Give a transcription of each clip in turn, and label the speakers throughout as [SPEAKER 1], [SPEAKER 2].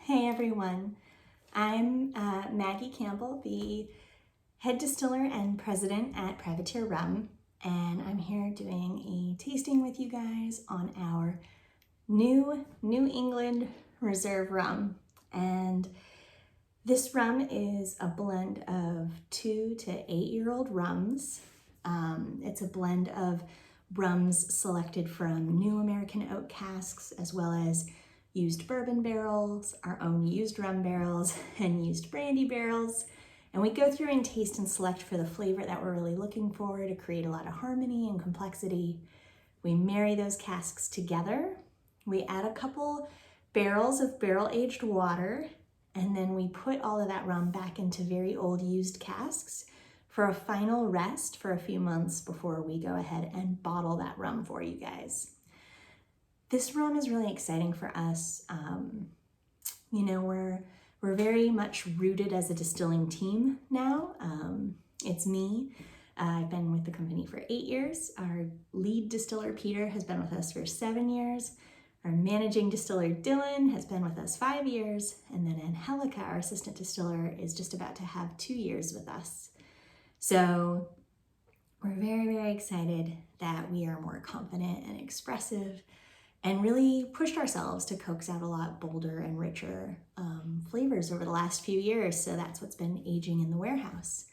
[SPEAKER 1] Hey everyone, I'm Maggie Campbell, the head distiller and president at Privateer Rum, and I'm here doing a tasting with you guys on our new New England Reserve rum. And this rum is a blend of 2 to 8-year-old rums. It's a blend of rums selected from new American oak casks, as well as used bourbon barrels, our own used rum barrels, and used brandy barrels. And we go through and taste and select for the flavor that we're really looking for to create a lot of harmony and complexity. We marry those casks together. We add a couple barrels of barrel-aged water, and then we put all of that rum back into very old used casks for a final rest for a few months before we go ahead and bottle that rum for you guys. This rum is really exciting for us. We're very much rooted as a distilling team now. It's me. I've been with the company for 8 years. Our lead distiller, Peter, has been with us for 7 years. Our managing distiller, Dylan, has been with us 5 years. And then Angelica, our assistant distiller, is just about to have 2 years with us. So we're very, very excited that we are more confident and expressive and really pushed ourselves to coax out a lot bolder and richer flavors over the last few years. So that's what's been aging in the warehouse.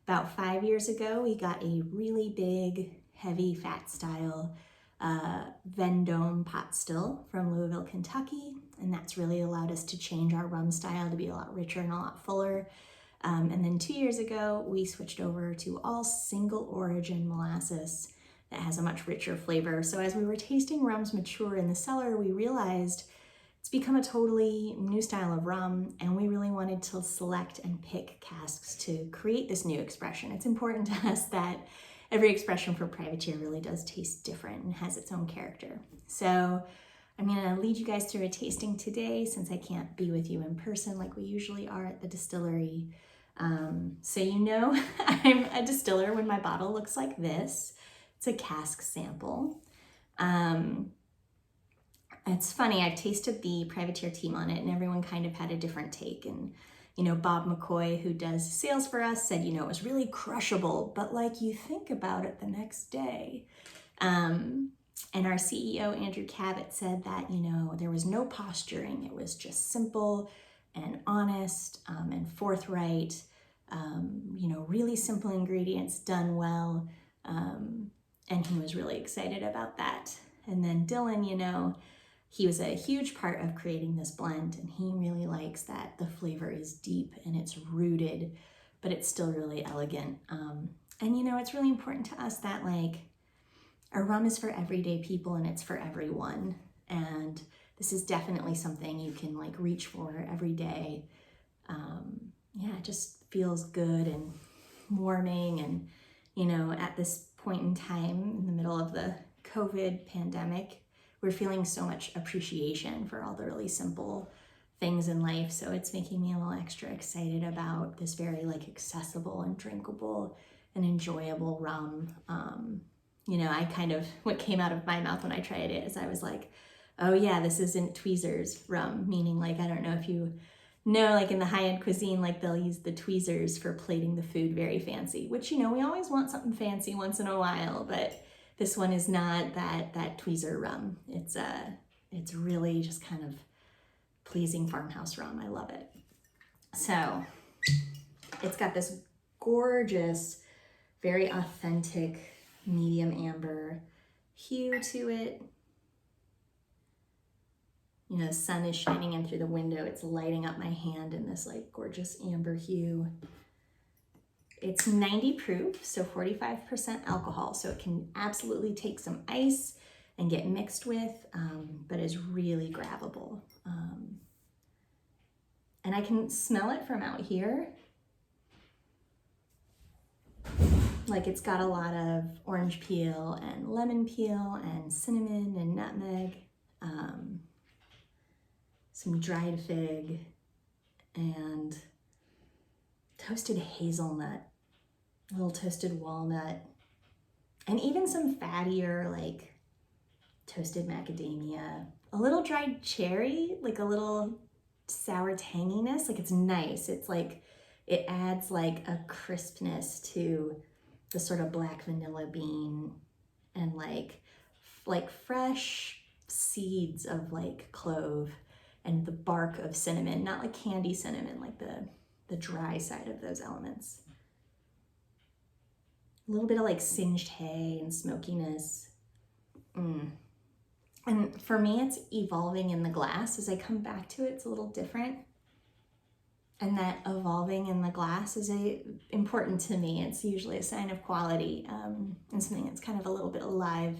[SPEAKER 1] About 5 years ago, we got a really big, heavy fat style Vendome pot still from Louisville, Kentucky. And that's really allowed us to change our rum style to be a lot richer and a lot fuller. And then 2 years ago, we switched over to all single origin molasses that has a much richer flavor. So as we were tasting rums mature in the cellar, we realized it's become a totally new style of rum, and we really wanted to select and pick casks to create this new expression. It's important to us that every expression for Privateer really does taste different and has its own character. So I'm gonna lead you guys through a tasting today since I can't be with you in person like we usually are at the distillery. So you know I'm a distiller when my bottle looks like this. It's a cask sample. It's funny, I've tasted the Privateer team on it and everyone kind of had a different take. And, Bob McCoy, who does sales for us, said, it was really crushable, but like you think about it the next day. And our CEO, Andrew Cabot, said that, there was no posturing. It was just simple and honest and forthright, really simple ingredients done well. And he was really excited about that. And then Dylan, he was a huge part of creating this blend, and he really likes that the flavor is deep and it's rooted, but it's still really elegant. And it's really important to us that our rum is for everyday people and it's for everyone. And this is definitely something you can reach for every day. It just feels good and warming. And, at this point in time, in the middle of the COVID pandemic, we're feeling so much appreciation for all the really simple things in life. So it's making me a little extra excited about this very accessible and drinkable and enjoyable rum. What came out of my mouth when I tried it is I was like, oh yeah, this isn't tweezers rum, meaning I don't know if you know, in the high-end cuisine, they'll use the tweezers for plating the food very fancy, which, we always want something fancy once in a while, but this one is not that tweezer rum. It's really just kind of pleasing farmhouse rum. I love it. So it's got this gorgeous, very authentic medium amber hue to it. The sun is shining in through the window. It's lighting up my hand in this gorgeous amber hue. It's 90 proof, so 45% alcohol. So it can absolutely take some ice and get mixed with, but is really grabbable. And I can smell it from out here. It's got a lot of orange peel and lemon peel and cinnamon and nutmeg. Some dried fig and toasted hazelnut, a little toasted walnut, and even some fattier toasted macadamia, a little dried cherry, a little sour tanginess. Like, it's nice. It's like, it adds like a crispness to the sort of black vanilla bean, and like fresh seeds of like clove and the bark of cinnamon, not like candy cinnamon, like the dry side of those elements. A little bit of like singed hay and smokiness. And for me, it's evolving in the glass. As I come back to it, it's a little different. And that evolving in the glass is important to me. It's usually a sign of quality, and something that's kind of a little bit alive.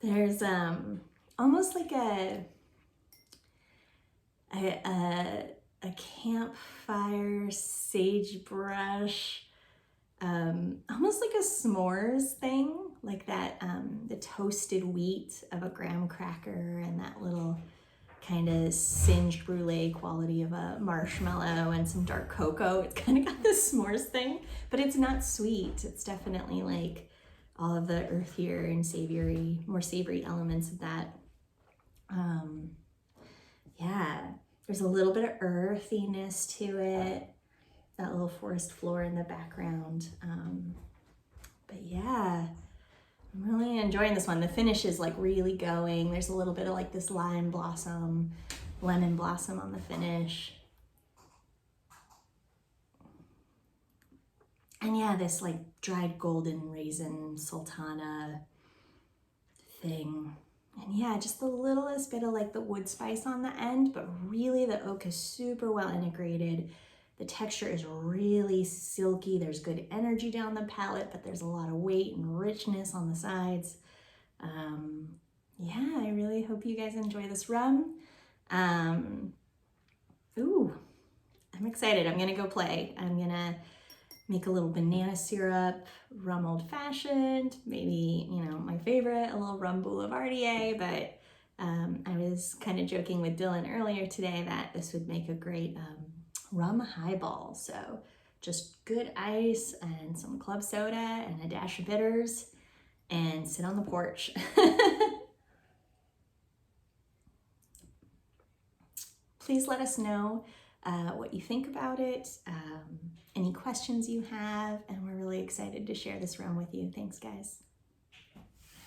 [SPEAKER 1] There's almost like a campfire sagebrush, almost like a s'mores thing, like that, the toasted wheat of a graham cracker and that little kind of singed brulee quality of a marshmallow and some dark cocoa. It's kind of got this s'mores thing, but it's not sweet. It's definitely like all of the earthier and savory, more savory elements of that. Yeah, there's a little bit of earthiness to it, that little forest floor in the background. But yeah, I'm really enjoying this one. The finish is like really going. There's a little bit of like this lemon blossom on the finish. And yeah, this like dried golden raisin sultana thing. And yeah, just the littlest bit of like the wood spice on the end, but really the oak is super well integrated. The texture is really silky. There's good energy down the palate, but there's a lot of weight and richness on the sides. Yeah, I really hope you guys enjoy this rum. Ooh, I'm excited. I'm gonna go play. I'm gonna make a little banana syrup, rum old fashioned, maybe, you know, my favorite, a little rum boulevardier, but I was kind of joking with Dylan earlier today that this would make a great rum highball. So just good ice and some club soda and a dash of bitters, and sit on the porch. Please let us know what you think about it, any questions you have, and we're really excited to share this rum with you. Thanks, guys.